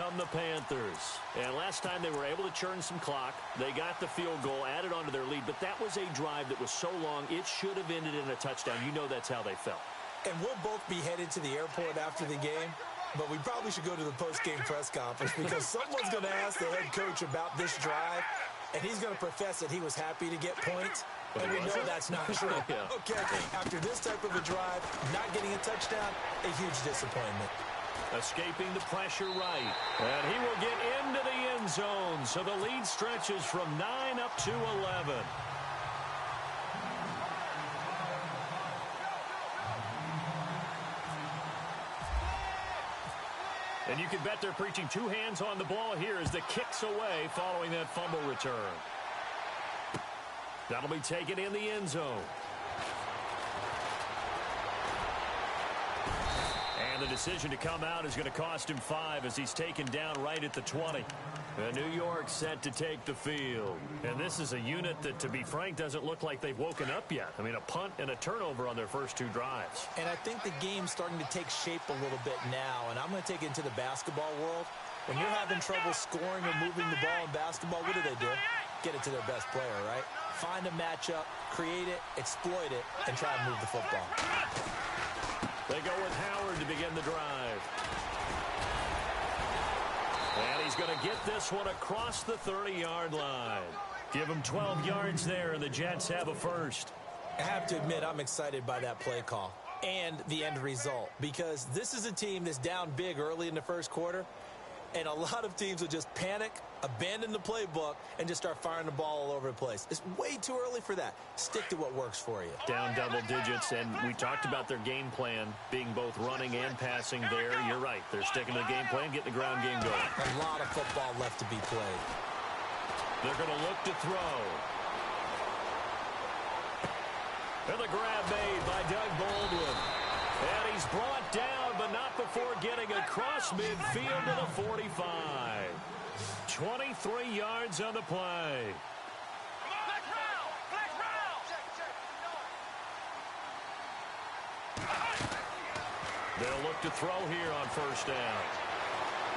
come the Panthers. And last time they were able to churn some clock. They got the field goal, added on to their lead, but that was a drive that was so long, it should have ended in a touchdown. You know that's how they felt. And we'll both be headed to the airport after the game, but we probably should go to the post-game press conference because someone's going to ask the head coach about this drive, and he's going to profess that he was happy to get points. And we know that's not true. Yeah. Okay, after this type of a drive, not getting a touchdown, a huge disappointment. Escaping the pressure right. And he will get into the end zone. So the lead stretches from 9 up to 11. And you can bet they're preaching two hands on the ball here as the kick's away following that fumble return. That'll be taken in the end zone. And the decision to come out is going to cost him 5 as he's taken down right at the 20. And New York set to take the field. And this is a unit that, to be frank, doesn't look like they've woken up yet. I mean, a punt and a turnover on their first 2 drives. And I think the game's starting to take shape a little bit now. And I'm going to take it into the basketball world. When you're having trouble scoring or moving the ball in basketball, what do? Get it to their best player, right? Find a matchup, create it, exploit it, and try and move the football. They go with Howard to begin the drive. And he's going to get this one across the 30-yard line. Give him 12 yards there, and the Jets have a first. I have to admit, I'm excited by that play call and the end result because this is a team that's down big early in the first quarter, and a lot of teams will just panic, abandon the playbook, and just start firing the ball all over the place. It's way too early for that. Stick to what works for you. Down double digits, and we talked about their game plan being both running and passing there. You're right. They're sticking to the game plan, getting the ground game going. A lot of football left to be played. They're going to look to throw. And the grab made by Doug Baldwin. And he's brought down, but not before getting across midfield to the 45. 23 yards on the play. They'll look to throw here on first down.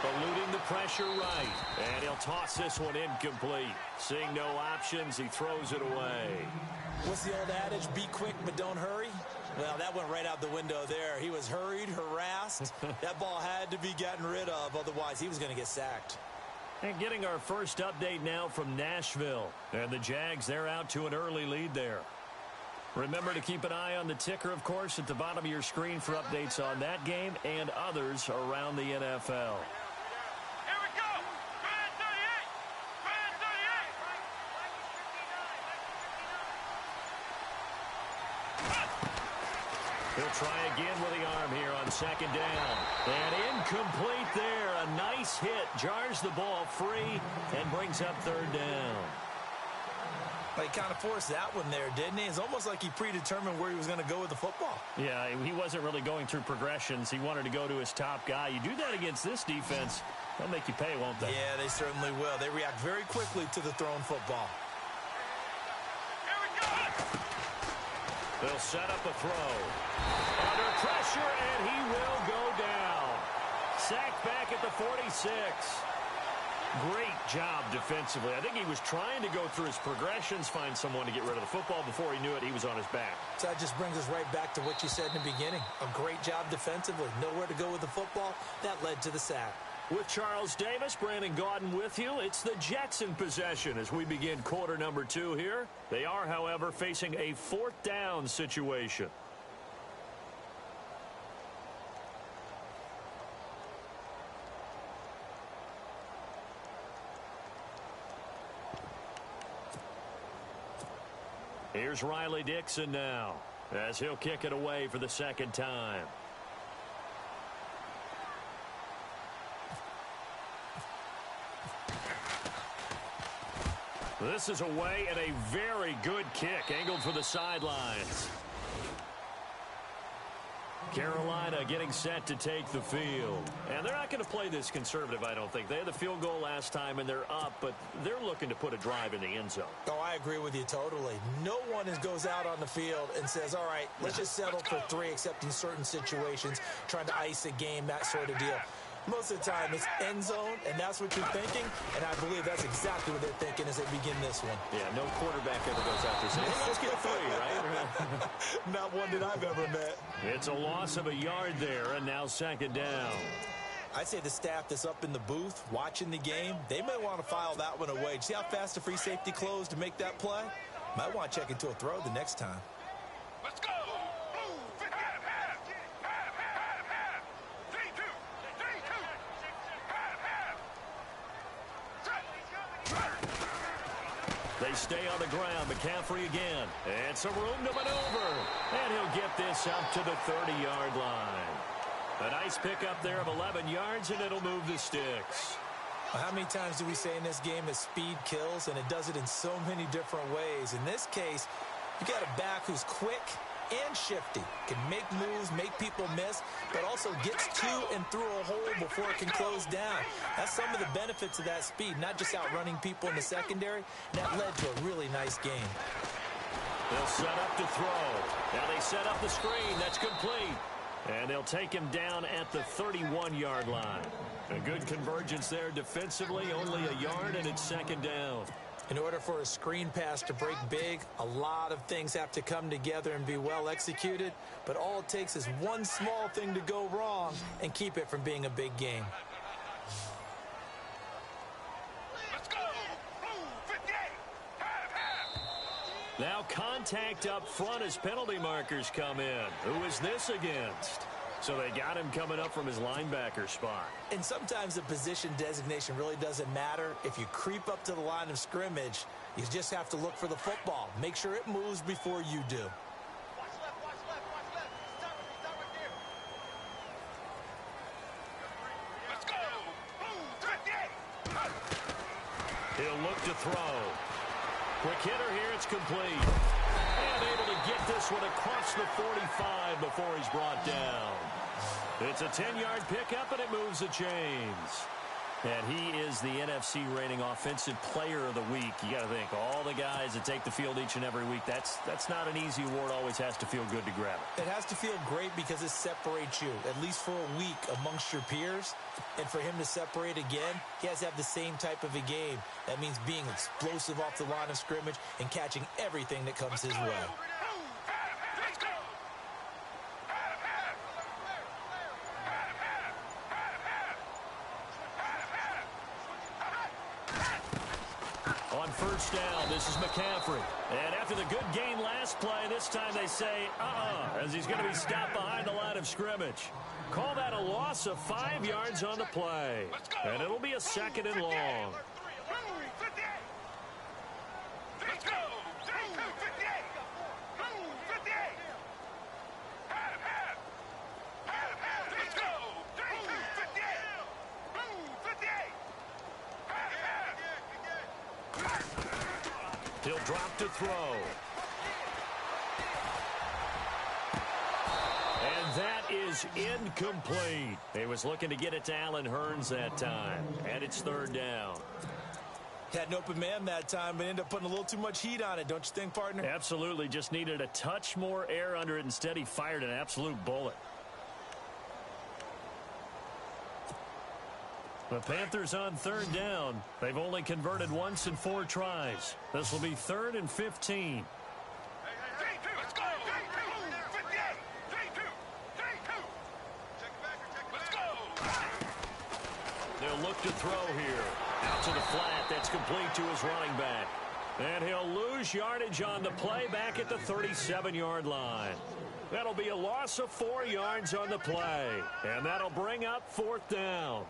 Eluding the pressure right. And he'll toss this one incomplete. Seeing no options, he throws it away. What's the old adage? Be quick, but don't hurry. Well, that went right out the window there. He was hurried, harassed. That ball had to be gotten rid of, otherwise he was going to get sacked. And getting our first update now from Nashville. And the Jags, they're out to an early lead there. Remember to keep an eye on the ticker, of course, at the bottom of your screen for updates on that game and others around the NFL. He'll try again with the arm here on second down. And incomplete there. A nice hit. Jars the ball free and brings up third down. He kind of forced that one there, didn't he? It's almost like he predetermined where he was going to go with the football. Yeah, he wasn't really going through progressions. He wanted to go to his top guy. You do that against this defense, they'll make you pay, won't they? Yeah, they certainly will. They react very quickly to the thrown football. They'll set up a throw. Under pressure, and he will go down. Sacked back at the 46. Great job defensively. I think he was trying to go through his progressions, find someone to get rid of the football. Before he knew it, he was on his back. So that just brings us right back to what you said in the beginning. A great job defensively. Nowhere to go with the football. That led to the sack. With Charles Davis, Brandon Gaudin with you. It's the Jets in possession as we begin quarter number 2 here. They are, however, facing a 4th down situation. Here's Riley Dixon now as he'll kick it away for the second time. This is away and a very good kick angled for the sidelines. Carolina getting set to take the field. And they're not going to play this conservative, I don't think. They had the field goal last time, and they're up, but they're looking to put a drive in the end zone. Oh, I agree with you totally. No one goes out on the field and says, all right, let's just settle for 3, except in certain situations, trying to ice a game, that sort of deal. Most of the time, it's end zone, and that's what you're thinking, and I believe that's exactly what they're thinking as they begin this one. Yeah, no quarterback ever goes out there saying, hey, let's get 3, right? Not one that I've ever met. It's a loss of a yard there, and now second down. I'd say the staff that's up in the booth watching the game, they may want to file that one away. See how fast the free safety closed to make that play? Might want to check into a throw the next time. Let's go! They stay on the ground. McCaffrey again. And some room to maneuver. And he'll get this up to the 30-yard line. A nice pickup there of 11 yards, and it'll move the sticks. How many times do we say in this game that speed kills, and it does it in so many different ways? In this case, you got a back who's quick and shifty, can make moves, make people miss, but also gets to and through a hole before it can close down. That's some of the benefits of that speed, not just outrunning people in the secondary. That led to a really nice game. They'll set up to throw. Now they set up the screen. That's complete. And they'll take him down at the 31-yard line. A good convergence there defensively, only a yard, and it's second down. In order for a screen pass to break big, a lot of things have to come together and be well executed, but all it takes is one small thing to go wrong and keep it from being a big game. Let's go! Blue 58! Half! Now contact up front as penalty markers come in. Who is this against? So they got him coming up from his linebacker spot. And sometimes the position designation really doesn't matter. If you creep up to the line of scrimmage, you just have to look for the football. Make sure it moves before you do. Watch left, watch left, watch left. Stop right there. Let's go! Blue 58! He'll look to throw. Quick hitter here, it's complete. And able to get this one across the 45 before he's brought down. It's a 10-yard pickup, and it moves the chains. And he is the NFC reigning offensive player of the week. You got to think, all the guys that take the field each and every week, that's not an easy award. Always has to feel good to grab it. It has to feel great because it separates you, at least for a week, amongst your peers. And for him to separate again, he has to have the same type of a game. That means being explosive off the line of scrimmage and catching everything that comes his way. Let's go! On first down, this is McCaffrey. And after the good game last play, this time they say, as he's going to be stopped behind the line of scrimmage. Call that a loss of 5 yards on the play. And it'll be a second and long. Blue 58! Let's go! Blue 58! Blue 58! Half! Let's go! Blue 58! Blue 58! He'll drop to throw. And that is incomplete. He was looking to get it to Allen Hurns that time. And it's third down. Had an open man that time, but ended up putting a little too much heat on it, don't you think, partner? Absolutely. Just needed a touch more air under it. Instead, he fired an absolute bullet. The Panthers on third down. They've only converted once in 4 tries. This will be 3rd and 15. Let's go! Blue 58! Let's go! They'll look to throw here. Out to the flat. That's complete to his running back. And he'll lose yardage on the play back at the 37-yard line. That'll be a loss of 4 yards on the play. And that'll bring up 4th down.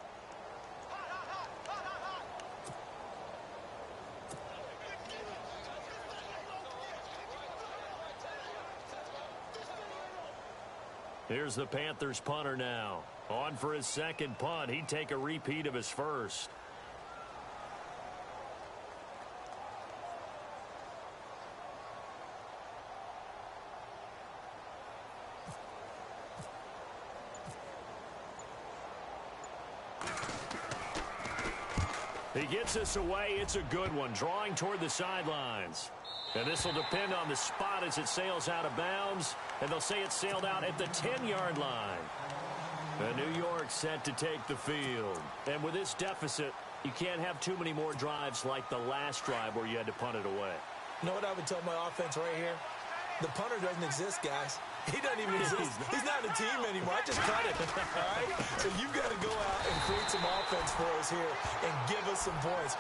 Here's the Panthers punter now. On for his second punt. He'd take a repeat of his first. He gets this away. It's a good one. Drawing toward the sidelines. And this will depend on the spot as it sails out of bounds. And they'll say it sailed out at the 10-yard line. And New York set to take the field. And with this deficit, you can't have too many more drives like the last drive where you had to punt it away. You know what I would tell my offense right here? The punter doesn't exist, guys. He doesn't even exist. He's not a team anymore. I just cut it, all right? So you've got to go out and create some offense for us here and give us some points.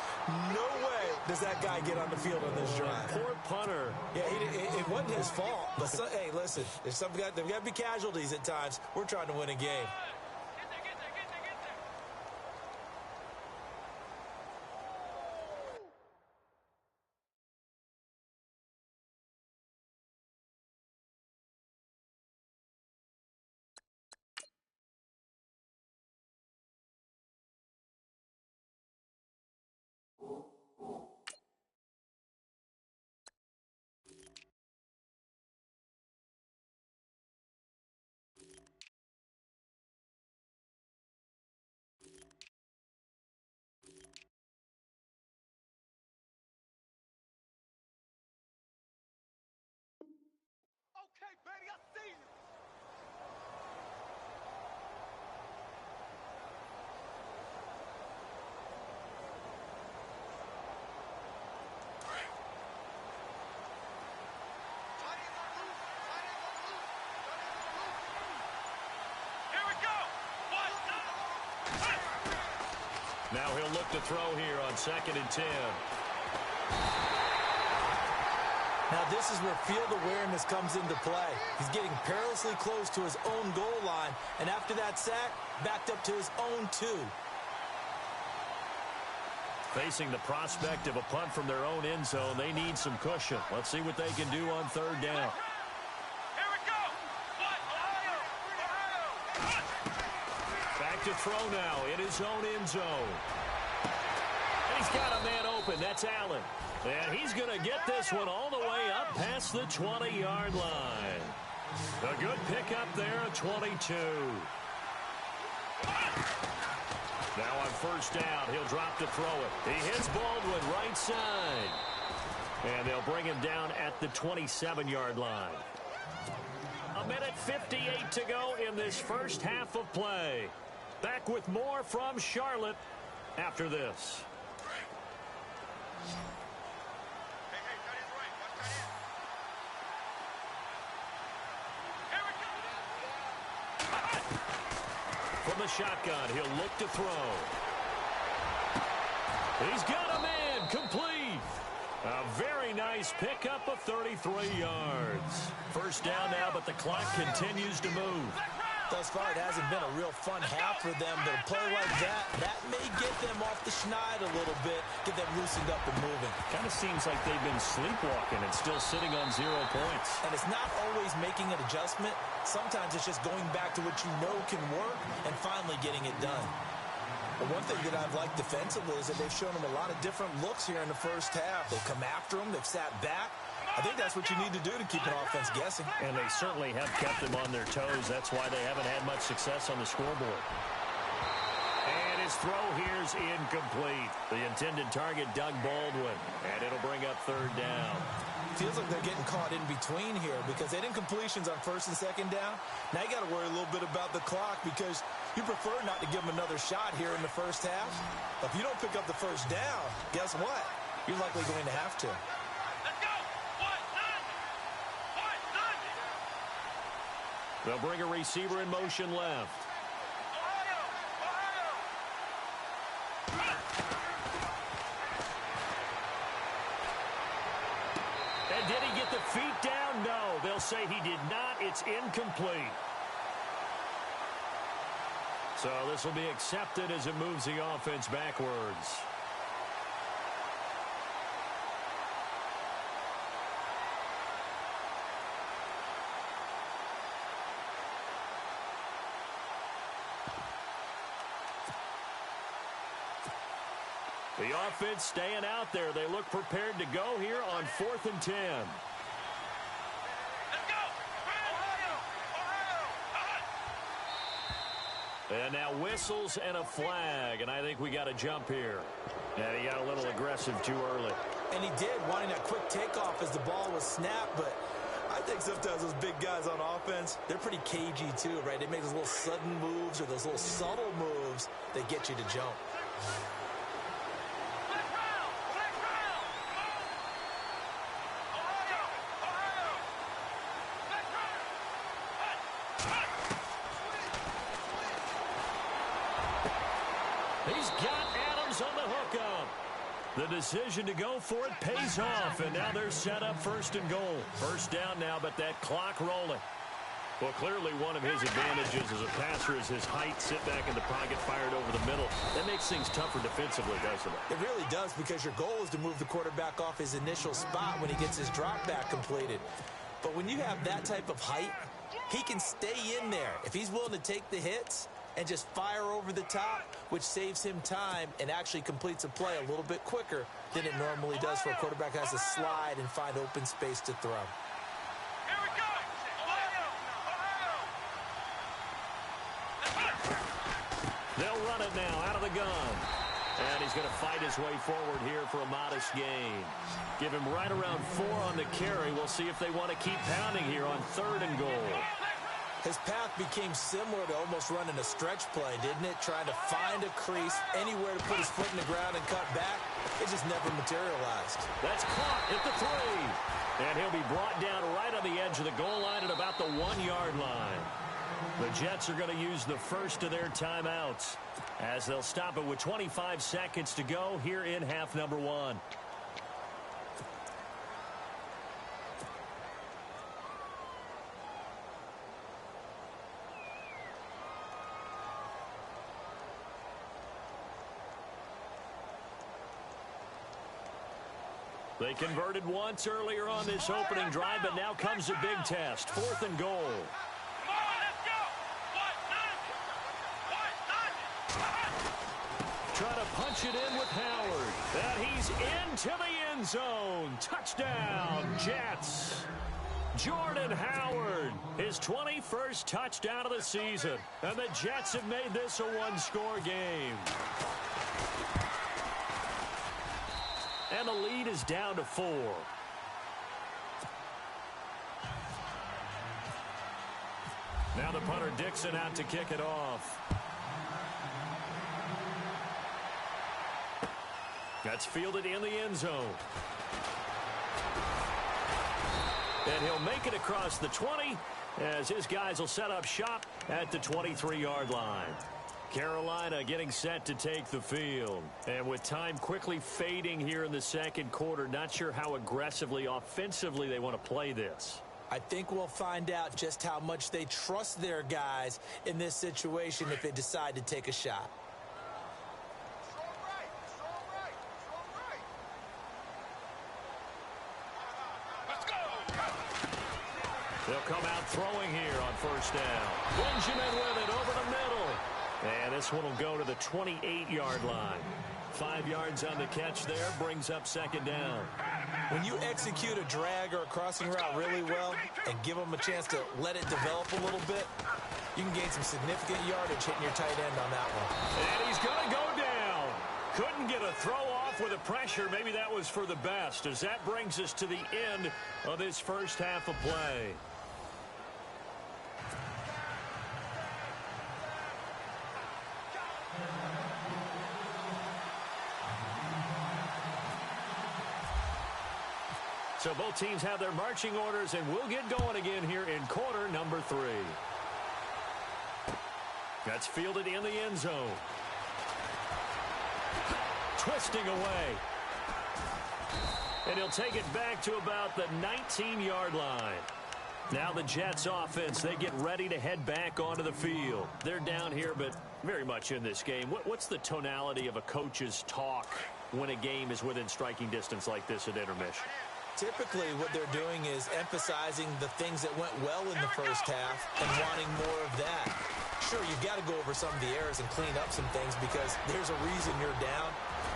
No way does that guy get on the field on this drive. Poor punter. Yeah, it wasn't his fault. But, hey, listen, there's got to be casualties at times. We're trying to win a game. Okay, baby, I see you. Here we go. Now he'll look to throw here on 2nd and 10. Now this is where field awareness comes into play. He's getting perilously close to his own goal line, and after that sack, backed up to his own 2. Facing the prospect of a punt from their own end zone, they need some cushion. Let's see what they can do on 3rd down. Here we go. Back to throw now in his own end zone. And he's got a man open. That's Allen. And he's going to get this one all the way up past the 20-yard line. A good pickup there at 22. Now on 1st down, he'll drop to throw it. He hits Baldwin right side. And they'll bring him down at the 27-yard line. 1:58 to go in this first half of play. Back with more from Charlotte after this. From the shotgun, he'll look to throw. He's got a man complete. A very nice pickup of 33 yards. 1st down now, but the clock continues to move. Thus far, it hasn't been a real fun half for them, but a play like that may get them off the schneid a little bit, get them loosened up and moving. Kind of seems like they've been sleepwalking and still sitting on 0 points. And it's not always making an adjustment. Sometimes it's just going back to what you know can work and finally getting it done. But one thing that I've liked defensively is that they've shown them a lot of different looks here in the first half. They've come after them. They've sat back. I think that's what you need to do to keep an offense guessing. And they certainly have kept them on their toes. That's why they haven't had much success on the scoreboard. And his throw here's incomplete. The intended target, Doug Baldwin. And it'll bring up 3rd down. Feels like they're getting caught in between here because they didn't completions on 1st and 2nd down. Now you got to worry a little bit about the clock because you prefer not to give them another shot here in the first half. But if you don't pick up the 1st down, guess what? You're likely going to have to. They'll bring a receiver in motion left. And did he get the feet down? No. They'll say he did not. It's incomplete. So this will be accepted as it moves the offense backwards. The offense staying out there. They look prepared to go here on 4th and 10. Let's go! And now whistles and a flag, and I think we got a jump here. And he got a little aggressive too early. And he did, wanting that quick takeoff as the ball was snapped, but I think sometimes those big guys on offense, they're pretty cagey too, right? They make those little sudden moves or those little subtle moves that get you to jump. He's got Adams on the hookup. The decision to go for it pays off, and now they're set up first and goal. First down now, but that clock rolling. Well, clearly one of his advantages as a passer is his height. Sit back in the pocket, fired over the middle. That makes things tougher defensively, doesn't it? It really does, because your goal is to move the quarterback off his initial spot when he gets his drop back completed. But when you have that type of height, he can stay in there if he's willing to take the hits and just fire over the top, which saves him time and actually completes a play a little bit quicker than it normally does for a quarterback who has to slide and find open space to throw. Here we go! They'll run it now out of the gun. And he's going to fight his way forward here for a modest gain. Give him right around 4 on the carry. We'll see if they want to keep pounding here on 3rd and goal. His path became similar to almost running a stretch play, didn't it? Trying to find a crease, anywhere to put his foot in the ground and cut back. It just never materialized. That's caught at the 3. And he'll be brought down right on the edge of the goal line at about the 1-yard line. The Jets are going to use the first of their timeouts as they'll stop it with 25 seconds to go here in half number 1. They converted once earlier on this opening drive, but now comes a big test. 4th and goal. Come on, let's go! Trying to punch it in with Howard. And he's into the end zone. Touchdown, Jets. Jordan Howard, his 21st touchdown of the season. And the Jets have made this a one-score game. And the lead is down to 4. Now the punter Dixon out to kick it off. That's fielded in the end zone. And he'll make it across the 20 as his guys will set up shop at the 23-yard line. Carolina getting set to take the field. And with time quickly fading here in the second quarter, not sure how aggressively, offensively they want to play this. I think we'll find out just how much they trust their guys in this situation if they decide to take a shot. They'll come out throwing here on first down. Benjamin with it over the middle. And this one will go to the 28-yard line. 5 yards on the catch there, brings up second down. When you execute a drag or a crossing route really well and give them a chance to let it develop a little bit, you can gain some significant yardage hitting your tight end on that one. And he's going to go down. Couldn't get a throw off with the pressure. Maybe that was for the best, as that brings us to the end of this first half of play. So both teams have their marching orders, and we'll get going again here in quarter number 3. That's fielded in the end zone. Twisting away. And he'll take it back to about the 19-yard line. Now the Jets offense, they get ready to head back onto the field. They're down here, but very much in this game. What's the tonality of a coach's talk when a game is within striking distance like this at intermission? Typically, what they're doing is emphasizing the things that went well in the first half and wanting more of that. Sure, you've got to go over some of the errors and clean up some things because there's a reason you're down.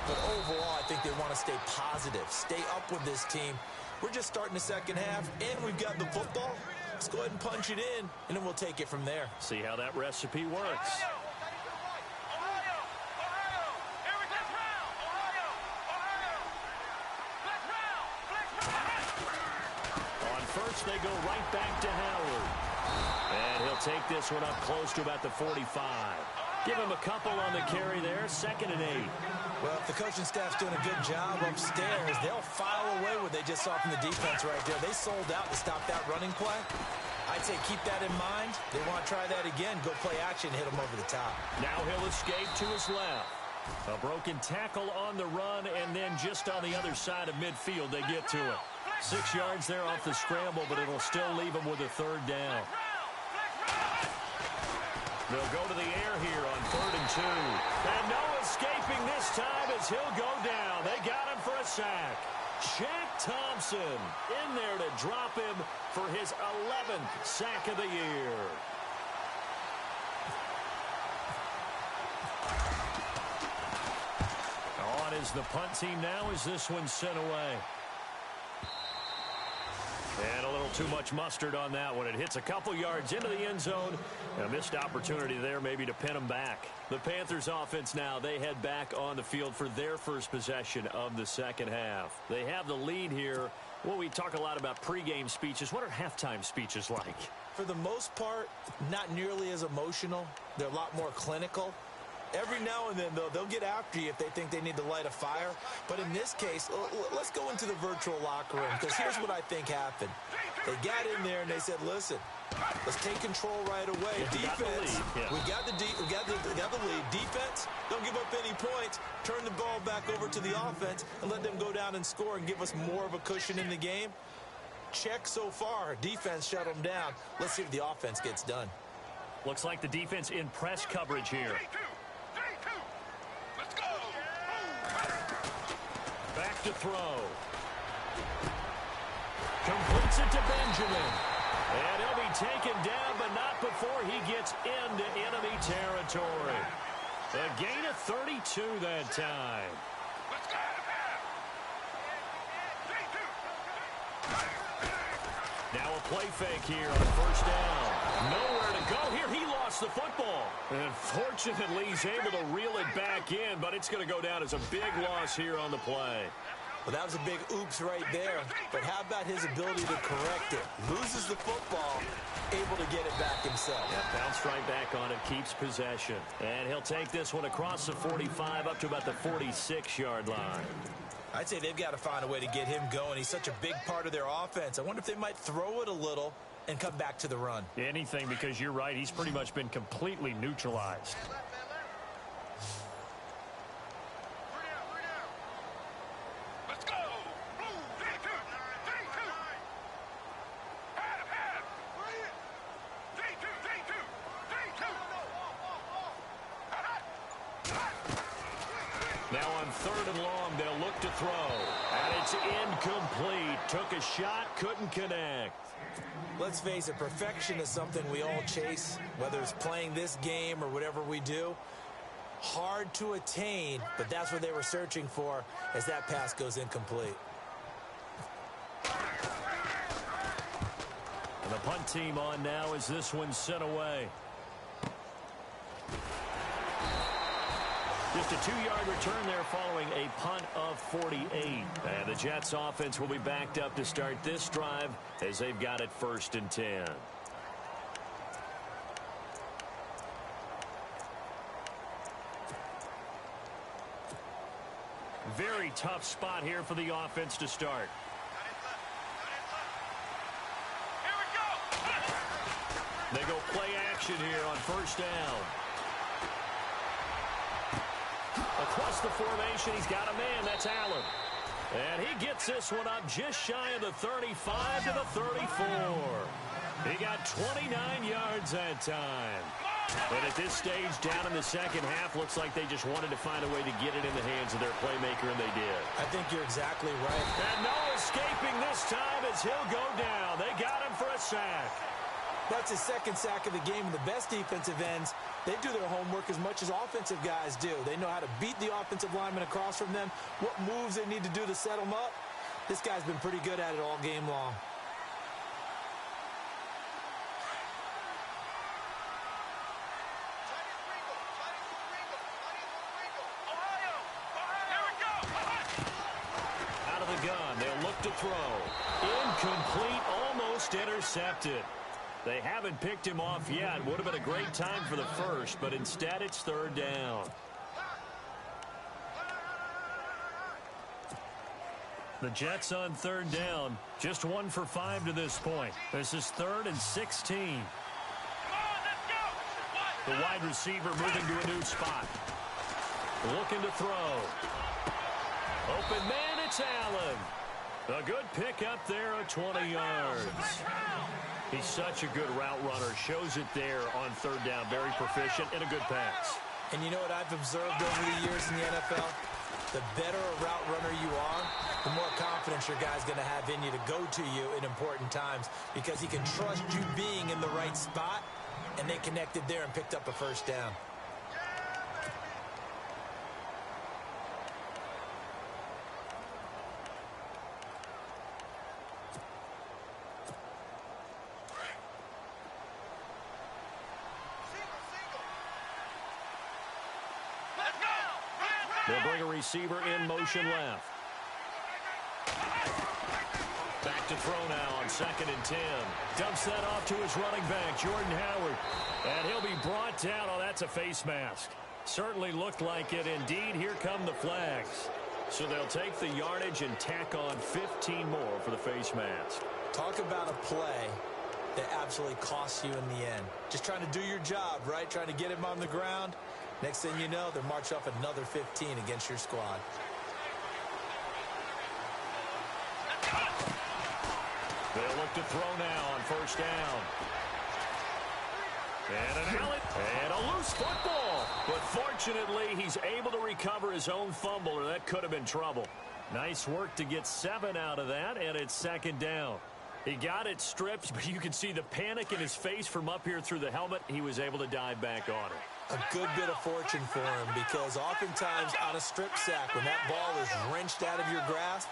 But overall, I think they want to stay positive, stay up with this team. We're just starting the second half, and we've got the football. Let's go ahead and punch it in, and then we'll take it from there. See how that recipe works. first. They go right back to Howard. And he'll take this one up close to about the 45. Give him a couple on the carry there. 2nd and 8. Well, if the coaching staff's doing a good job upstairs, they'll file away what they just saw from the defense right there. They sold out to stop that running play. I'd say keep that in mind. They want to try that again. Go play action, hit him over the top. Now he'll escape to his left. A broken tackle on the run, and then just on the other side of midfield, they get to it. 6 yards there off the scramble, but it'll still leave him with a 3rd down. They'll go to the air here on 3rd and 2. And no escaping this time as he'll go down. They got him for a sack. Shaq Thompson in there to drop him for his 11th sack of the year. On is the punt team now as this one's sent away. And a little too much mustard on that one. It hits a couple yards into the end zone. A missed opportunity there maybe to pin them back. The Panthers offense now, they head back on the field for their first possession of the second half. They have the lead here. Well, we talk a lot about pregame speeches. What are halftime speeches like? For the most part, not nearly as emotional. They're a lot more clinical. Every now and then, though, they'll get after you if they think they need to light a fire. But in this case, let's go into the virtual locker room, because here's what I think happened. They got in there and they said, listen, let's take control right away. Defense, we got the lead. Defense, don't give up any points. Turn the ball back over to the offense and let them go down and score and give us more of a cushion in the game. Check so far. Defense shut them down. Let's see if the offense gets done. Looks like the defense in press coverage here. Back to throw. Completes it to Benjamin. And he'll be taken down, but not before he gets into enemy territory. A gain of 32 that time. Now a play fake here on 1st down. Nowhere to go here. He lost the football. And fortunately, he's able to reel it back in, but it's going to go down as a big loss here on the play. Well, that was a big oops right there. But how about his ability to correct it? Loses the football, able to get it back himself. Yeah, bounced right back on it, keeps possession. And he'll take this one across the 45 up to about the 46-yard line. I'd say they've got to find a way to get him going. He's such a big part of their offense. I wonder if they might throw it a little and come back to the run. Anything, because you're right. He's pretty much been completely neutralized. Let's go. Now on 3rd and long, they'll look to throw. And it's incomplete. Took a shot, couldn't connect. Let's face it, perfection is something we all chase, whether it's playing this game or whatever we do. Hard to attain, but that's what they were searching for as that pass goes incomplete. And the punt team on now as this one's sent away. Just a 2-yard return there following a punt of 48. And the Jets offense will be backed up to start this drive as they've got it 1st and 10. Very tough spot here for the offense to start. They go play action here on 1st down. Across the formation, he's got a man. That's Allen. And he gets this one up just shy of the 35 to the 34. He got 29 yards that time. And at this stage, down in the second half, looks like they just wanted to find a way to get it in the hands of their playmaker, and they did. I think you're exactly right. And no escaping this time as he'll go down. They got him for a sack. That's his 2nd sack of the game. And the best defensive ends, they do their homework as much as offensive guys do. They know how to beat the offensive lineman across from them, what moves they need to do to set them up. This guy's been pretty good at it all game long. Out of the gun, they'll look to throw. Incomplete, almost almost intercepted. They haven't picked him off yet. Would have been a great time for the first, but instead it's third down. The Jets on third down. Just 1 for 5 to this point. This is 3rd and 16. The wide receiver moving to a new spot. Looking to throw. Open man, it's Allen. A good pick up there at 20 yards. He's such a good route runner. Shows it there on third down. Very proficient and a good pass. And you know what I've observed over the years in the NFL? The better a route runner you are, the more confidence your guy's going to have in you to go to you in important times because he can trust you being in the right spot, and they connected there and picked up a first down. They'll bring a receiver in motion left. Back to throw now on 2nd and 10. Dumps that off to his running back, Jordan Howard. And he'll be brought down. Oh, that's a face mask. Certainly looked like it. Indeed, here come the flags. So they'll take the yardage and tack on 15 more for the face mask. Talk about a play that absolutely costs you in the end. Just trying to do your job, right? Trying to get him on the ground. Next thing you know, they'll march off another 15 against your squad. They'll look to throw now on first down. And an Allen. And a loose football. But fortunately, he's able to recover his own fumble, or that could have been trouble. Nice work to get 7 out of that, and it's 2nd down. He got it stripped, but you can see the panic in his face from up here through the helmet. He was able to dive back on it. A good bit of fortune for him because oftentimes on a strip sack, when that ball is wrenched out of your grasp,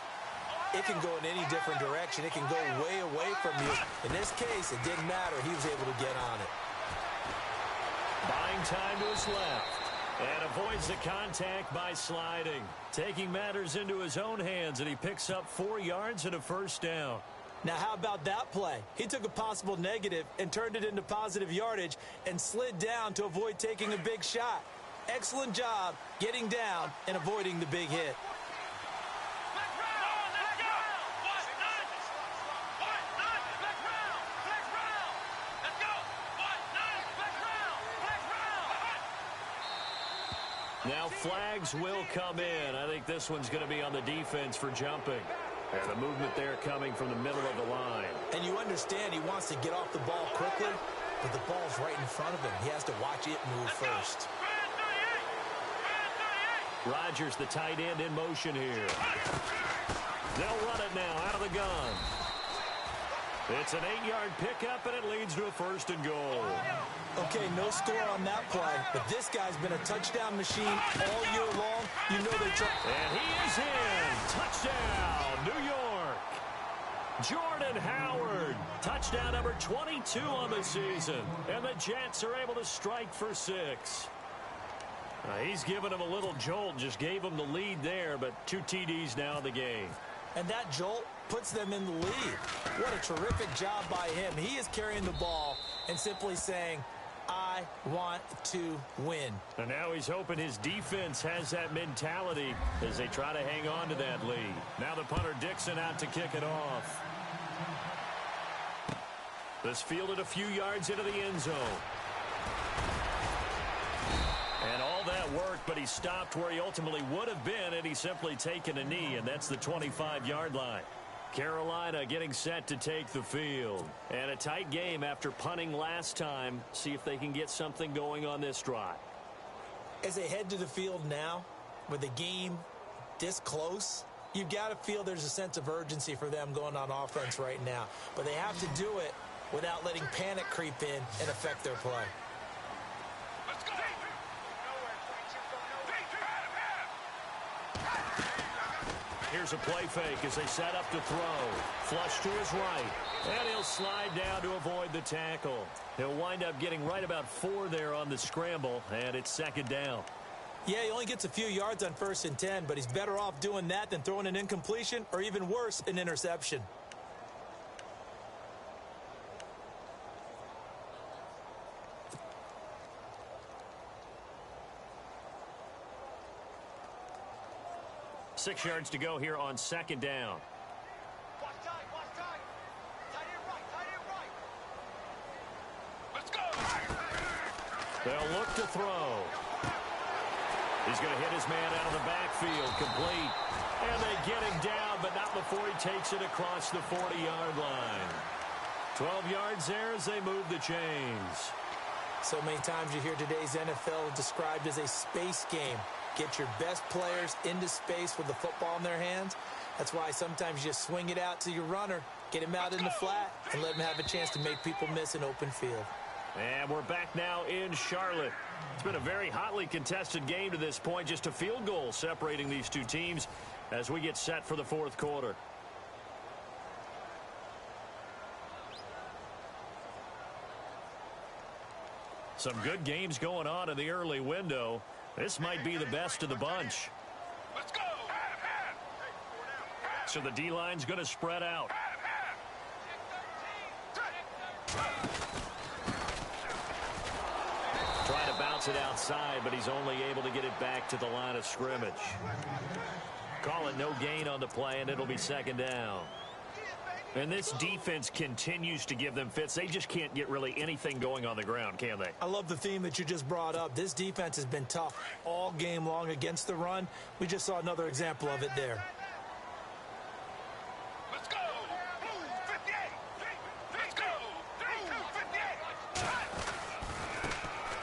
it can go in any different direction. It can go way away from you. In this case, it didn't matter. He was able to get on it. Buying time to his left. And avoids the contact by sliding. Taking matters into his own hands, and he picks up 4 yards and a first down. Now, how about that play? He took a possible negative and turned it into positive yardage and slid down to avoid taking a big shot. Excellent job getting down and avoiding the big hit. Now flags will come in. I think this one's going to be on the defense for jumping. And the movement there coming from the middle of the line. And you understand he wants to get off the ball quickly, but the ball's right in front of him. He has to watch it move first. Rodgers, the tight end, in motion here. They'll run it now out of the gun. It's an 8-yard pickup, and it leads to a 1st and goal. Okay, no score on that play, but this guy's been a touchdown machine all year long. You know they try. And he is in. Touchdown, New York. Jordan Howard. Touchdown number 22 on the season. And the Jets are able to strike for 6. He's given him a little jolt, just gave him the lead there, but 2 TDs now in the game. And that jolt puts them in the lead. What a terrific job by him. He is carrying the ball and simply saying, I want to win. And now he's hoping his defense has that mentality as they try to hang on to that lead. Now the punter Dixon out to kick it off. This fielded a few yards into the end zone. And all that worked, but he stopped where he ultimately would have been had he simply taken a knee, and that's the 25-yard line. Carolina getting set to take the field. And a tight game after punting last time. See if they can get something going on this drive. As they head to the field now, with the game this close, you've got to feel there's a sense of urgency for them going on offense right now. But they have to do it without letting panic creep in and affect their play. Here's a play fake as they set up to throw. Flush to his right. And he'll slide down to avoid the tackle. He'll wind up getting right about 4 there on the scramble, and it's 2nd down. Yeah, he only gets a few yards on 1st and 10, but he's better off doing that than throwing an incompletion or even worse, an interception. 6 yards to go here on second down. Watch time, watch time. Tight end right, tight end right. Let's go. They'll look to throw. He's going to hit his man out of the backfield, complete. And they get him down, but not before he takes it across the 40-yard line. 12 yards there as they move the chains. So many times you hear today's NFL described as a space game. Get your best players into space with the football in their hands. That's why sometimes you just swing it out to your runner, get him out in the flat, and let him have a chance to make people miss an open field. And we're back now in Charlotte. It's been a very hotly contested game to this point. Just a field goal separating these two teams as we get set for the fourth quarter. Some good games going on in the early window. This might be the best of the bunch. Let's go. So the D-line's going to spread out. Trying to bounce it outside, but he's only able to get it back to the line of scrimmage. Call it no gain on the play, and it'll be second down. And this defense continues to give them fits. They just can't get really anything going on the ground, can they? I love the theme that you just brought up. This defense has been tough all game long against the run. We just saw another example of it there. Let's go. 58. Let's go. 58.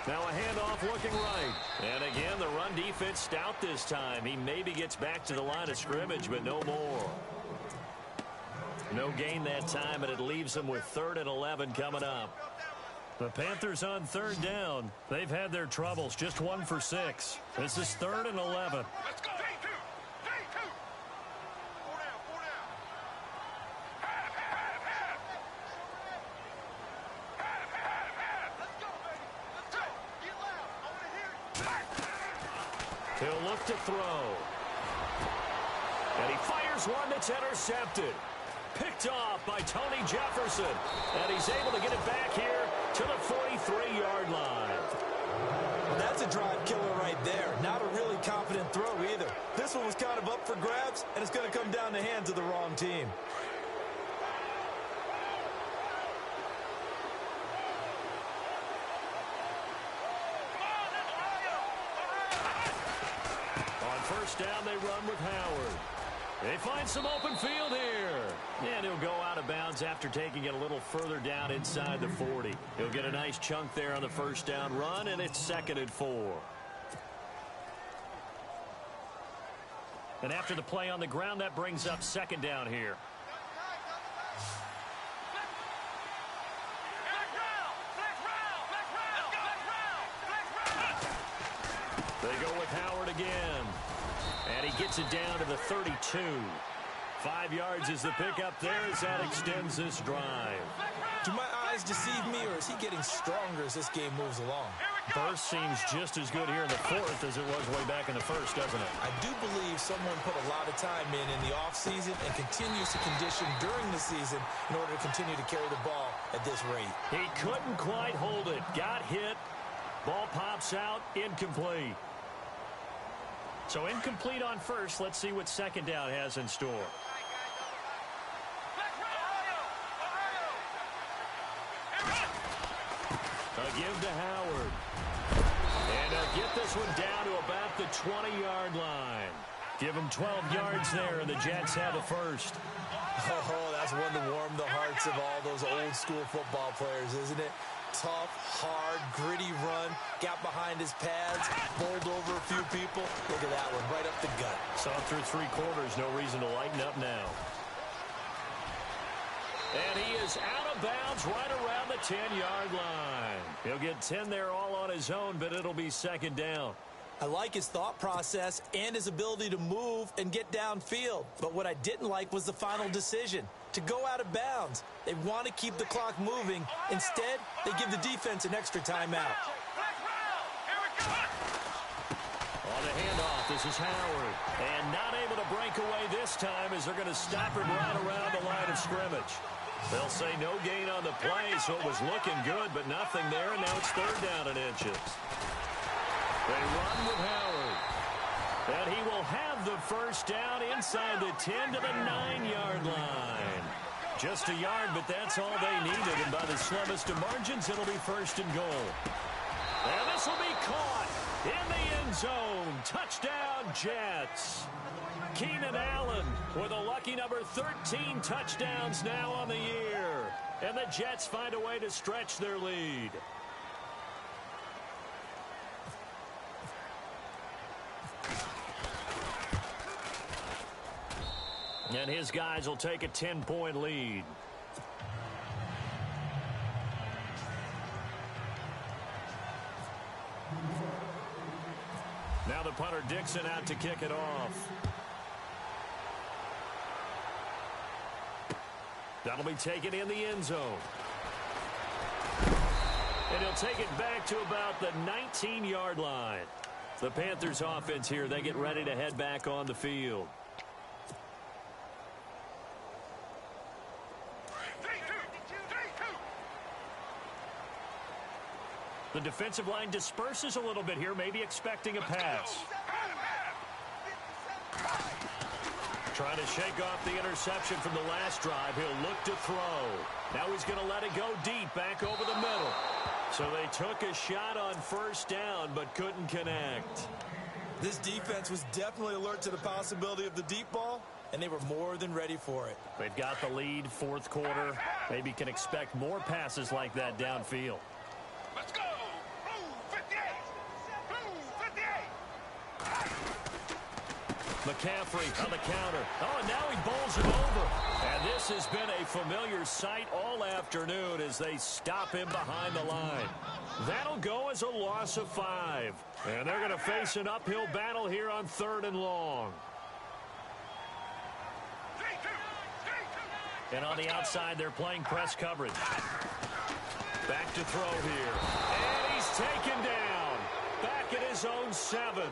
Now a handoff looking right. And again, the run defense stout this time. He maybe gets back to the line of scrimmage, but no more. No gain that time, and it leaves them with 3rd and 11 coming up. The Panthers on 3rd down. They've had their troubles, just 1 for 6. This is 3rd and 11. Let's go. 3-2. 3-2. 4 down, 4 down. Let's go, baby. Let's go. Get loud. I want to hear it. He'll look to throw. And he fires one that's intercepted. Picked off by Tony Jefferson. And he's able to get it back here to the 43-yard line. Well, that's a drive killer right there. Not a really confident throw either. This one was kind of up for grabs, and it's going to come down the hands of the wrong team. On first down, they run with Howard. They find some open field here. And he'll go out of bounds after taking it a little further down inside the 40. He'll get a nice chunk there on the first down run, and it's 2nd and 4. And after the play on the ground, that brings up 2nd down here. They go with Howard again. And he gets it down to the 32. 5 yards is the pickup there as that extends this drive. Do my eyes deceive me, or is he getting stronger as this game moves along? Burst seems just as good here in the 4th as it was way back in the 1st, doesn't it? I do believe someone put a lot of time in the offseason and continues to condition during the season in order to continue to carry the ball at this rate. He couldn't quite hold it. Got hit. Ball pops out. Incomplete. So incomplete on first. Let's see what 2nd down has in store. A give to Howard. And they'll get this one down to about the 20-yard line. Give them 12 yards there, and the Jets have a first. Oh, that's one to warm the hearts of all those old-school football players, isn't it? Tough, hard, gritty run, got behind his pads, bowled over a few people. Look at that one, right up the gut. Saw through 3 quarters, no reason to lighten up now. And he is out of bounds right around the 10-yard line. He'll get 10 there all on his own, but it'll be 2nd down. I like his thought process and his ability to move and get downfield. But what I didn't like was the final decision, to go out of bounds. They want to keep the clock moving. Instead, they give the defense an extra timeout. On the handoff, this is Howard. And not able to break away this time as they're going to stop him right around the line of scrimmage. They'll say no gain on the play, so it was looking good, but nothing there, and now it's 3rd down and inches. They run with Howard. And he will have the first down inside the 10 to the 9-yard line. Just a yard, but that's all they needed. And by the slimmest of margins, it'll be first and goal. And this will be caught in the end zone. Touchdown, Jets. Keenan Allen with a lucky number 13 touchdowns now on the year. And the Jets find a way to stretch their lead. And his guys will take a 10-point lead. Now the punter Dixon out to kick it off. That'll be taken in the end zone. And he'll take it back to about the 19-yard line. The Panthers offense here, they get ready to head back on the field. The defensive line disperses a little bit here, maybe expecting a pass. Trying to shake off the interception from the last drive. He'll look to throw. Now he's going to let it go deep, back over the middle. So they took a shot on first down, but couldn't connect. This defense was definitely alert to the possibility of the deep ball, and they were more than ready for it. They've got the lead, fourth quarter. Maybe can expect more passes like that downfield. Let's go! Blue 58! Blue 58! McCaffrey on the counter. Oh, and now he bowls it over. And this has been a familiar sight all afternoon as they stop him behind the line. That'll go as a loss of 5. And they're going to face an uphill battle here on 3rd and long. And on the outside, they're playing press coverage. Back to throw here. And he's taken down. Back at his own 7.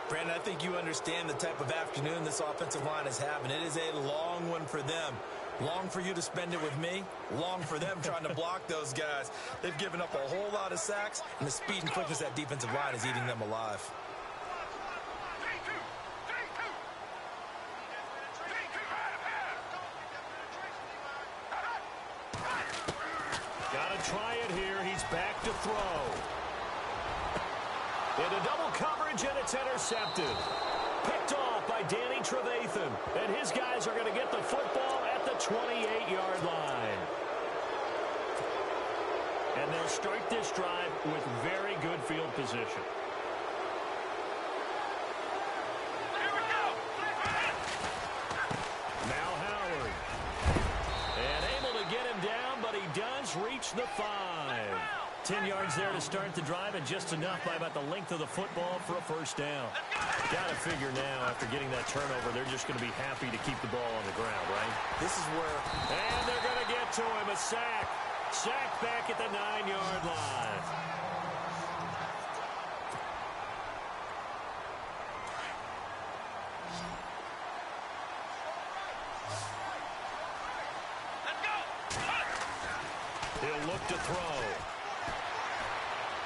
Brandon, I think you understand the type of afternoon this offensive line is having. It is a long one for them. Long for you to spend it with me. Long for them trying to block those guys. They've given up a whole lot of sacks, and the speed and quickness of that defensive line is eating them alive. Got to try it here. He's back to throw. Into double coverage, and it's intercepted. Picked off by Danny Trevathan. And his guys are going to get the football at the 28-yard line. And they'll start this drive with very good field position. Now Howard. And able to get him down, but he does reach the 5. 10 yards there to start the drive, and just enough by about the length of the football for a first down. Got to figure now, after getting that turnover, they're just going to be happy to keep the ball on the ground, right? This is where... And they're going to get to him, a sack. Sack back at the 9-yard line. He'll look to throw.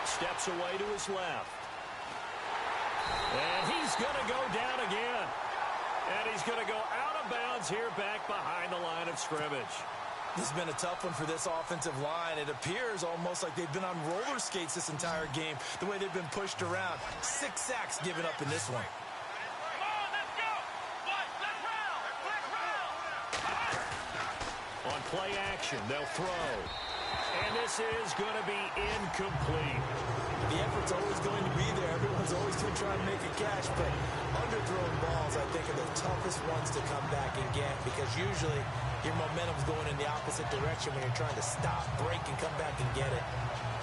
Steps away to his left. And he's going to go down again. And he's going to go out of bounds here back behind the line of scrimmage. This has been a tough one for this offensive line. It appears almost like they've been on roller skates this entire game, the way they've been pushed around. 6 sacks given up in this one. Come on, let's go! Let's On play action, they'll throw. And this is going to be incomplete. The effort's always going to be there. Everyone's always going to try and make a catch, but underthrown balls, I think, are the toughest ones to come back and get, because usually your momentum's going in the opposite direction when you're trying to stop, break, and come back and get it.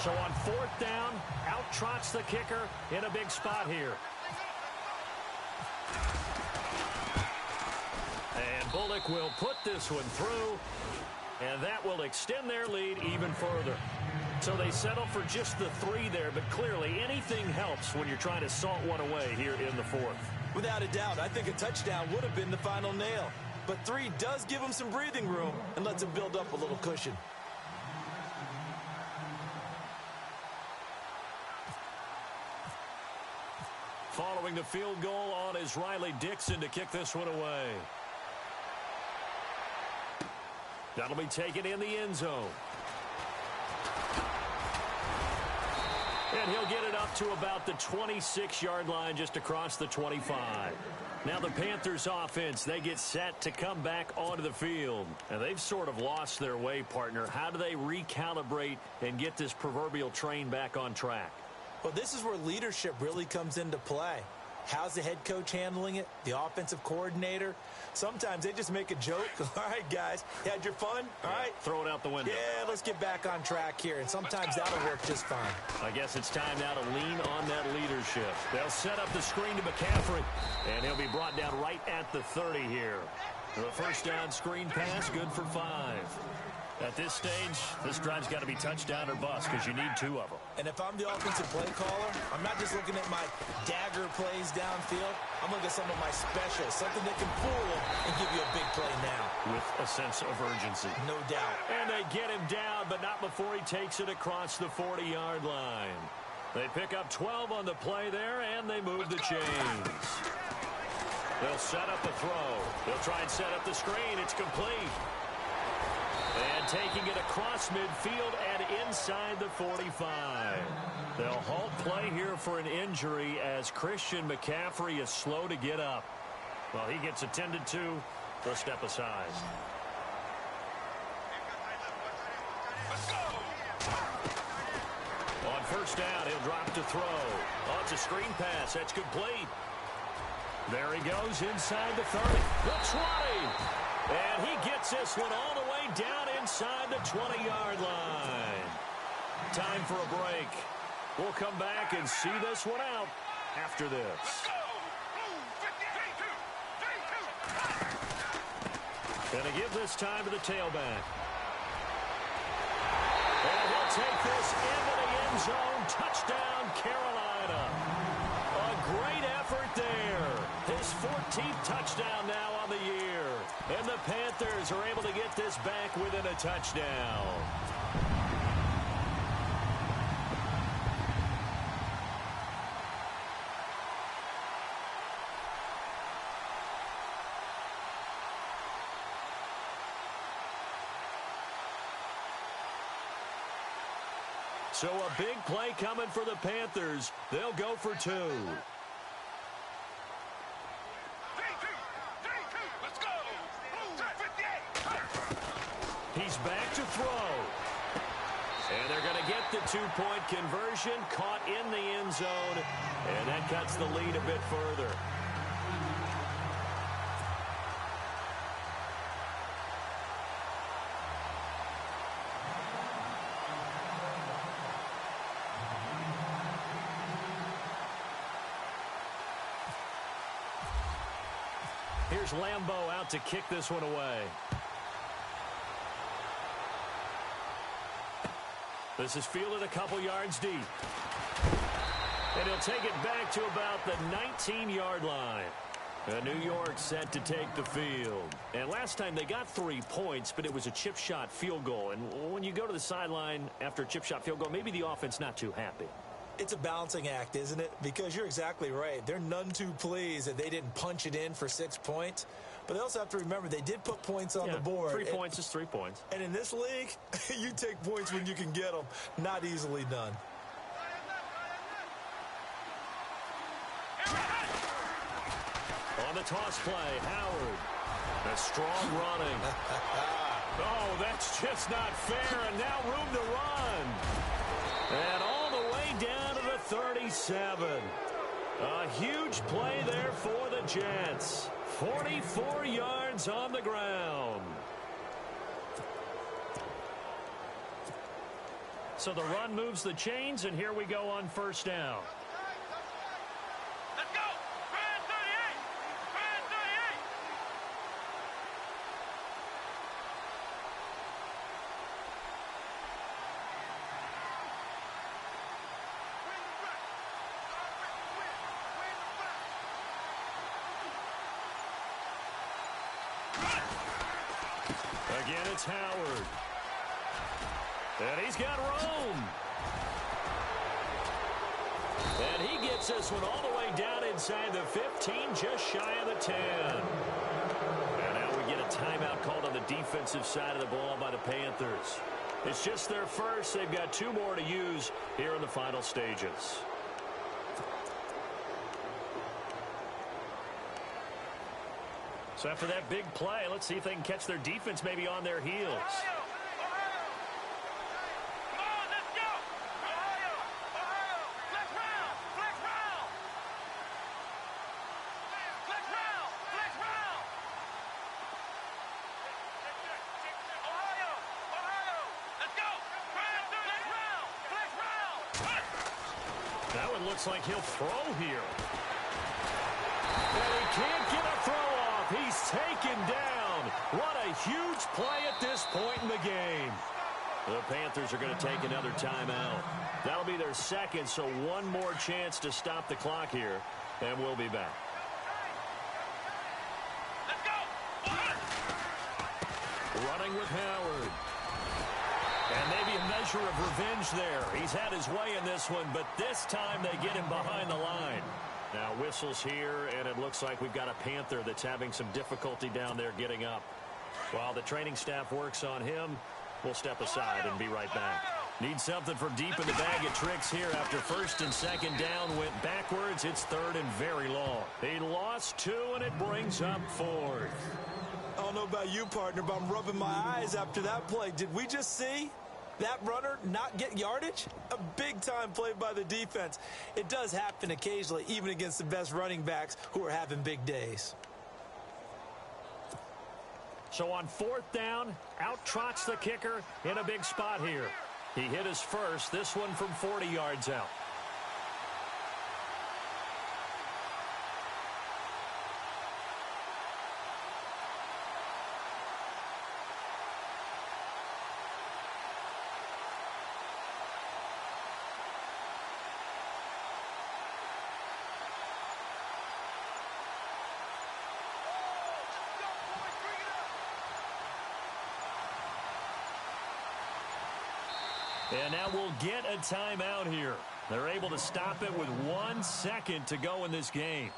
So on 4th down, out trots the kicker in a big spot here. And Bullock will put this one through, and that will extend their lead even further. So they settle for just the 3 there, but clearly anything helps when you're trying to salt one away here in the 4th. Without a doubt, I think a touchdown would have been the final nail. But 3 does give them some breathing room and lets them build up a little cushion. Following throwing the field goal on is Riley Dixon to kick this one away. That'll be taken in the end zone. And he'll get it up to about the 26-yard line, just across the 25. Now the Panthers offense, they get set to come back onto the field. And they've sort of lost their way, partner. How do they recalibrate and get this proverbial train back on track? Well, this is where leadership really comes into play. How's the head coach handling it? The offensive coordinator? Sometimes they just make a joke. All right, guys, you had your fun? All right. Throw it out the window. Yeah, let's get back on track here. And sometimes that'll work just fine. I guess it's time now to lean on that leadership. They'll set up the screen to McCaffrey, and he'll be brought down right at the 30 here. The first down screen pass, good for 5. At this stage, this drive's got to be touchdown or bust because you need 2 of them. And if I'm the offensive play caller, I'm not just looking at my dagger plays downfield. I'm looking at some of my specials, something that can fool them and give you a big play now. With a sense of urgency. No doubt. And they get him down, but not before he takes it across the 40-yard line. They pick up 12 on the play there, and they move the chains. They'll set up a throw. They'll try and set up the screen. It's complete. And taking it across midfield and inside the 45. They'll halt play here for an injury as Christian McCaffrey is slow to get up. Well, he gets attended to. They'll step aside. On first down, he'll drop to throw. Oh, it's a screen pass. That's complete. There he goes inside the 30. The 20. And he gets this one all the way down inside the 20-yard line. Time for a break. We'll come back and see this one out after this. Gonna give this time to the tailback. And he'll take this into the end zone. Touchdown, Carolina. A great effort there. His 14th touchdown now on the year. And the Panthers are able to get this back within a touchdown. So a big play coming for the Panthers. They'll go for 2. He's back to throw. And they're going to get the 2-point conversion, caught in the end zone, and that cuts the lead a bit further. Here's Lambeau out to kick this one away. This is fielded a couple yards deep. And he'll take it back to about the 19-yard line. New York set to take the field. And last time they got 3 points, but it was a chip shot field goal. And when you go to the sideline after a chip shot field goal, maybe the offense not too happy. It's a balancing act, isn't it? Because you're exactly right. They're none too pleased that they didn't punch it in for 6 points. But they also have to remember they did put points on the board. 3 points is 3 points. And in this league, you take points when you can get them. Not easily done. On the toss play, Howard. A strong running. Oh, that's just not fair. And now room to run. And all the way down to the 37. A huge play there for the Jets. 44 yards on the ground. So the run moves the chains, and here we go on first down. Let's go! Brand 38! Brand 38! Again, it's Howard. And he's got room. And he gets this one all the way down inside the 15, just shy of the 10. And now we get a timeout called on the defensive side of the ball by the Panthers. It's just their first. They've got 2 more to use here in the final stages. So after that big play, let's see if they can catch their defense maybe on their heels. That one looks like he'll throw here. And he can't get a throw off. He's taken down. What a huge play at this point in the game. The Panthers are going to take another timeout. That'll be their second, so one more chance to stop the clock here, and we'll be back. Let's go! Running with Howard. And maybe a measure of revenge there. He's had his way in this one, but this time they get him behind the line. Now whistles here, and it looks like we've got a Panther that's having some difficulty down there getting up. While the training staff works on him, we'll step aside and be right back. Need something from deep in the bag of tricks here. After first and second down went backwards, it's third and very long. He lost 2, and it brings up 4th. I don't know about you, partner, but I'm rubbing my eyes after that play. Did we just see that runner not get yardage? A big-time play by the defense. It does happen occasionally, even against the best running backs who are having big days. So on 4th down, out trots the kicker in a big spot here. He hit his first, this one from 40 yards out. And now we'll get a timeout here. They're able to stop it with 1 second to go in this game.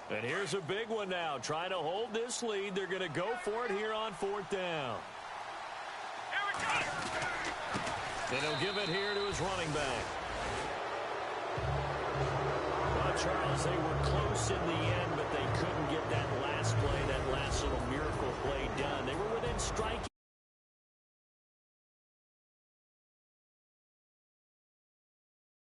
And here's a big one now. Trying to hold this lead. They're going to go for it here on 4th down. And he'll give it here to his running back. Well, Charles, they were close in the end, but they couldn't get that last play, that last little miracle play done.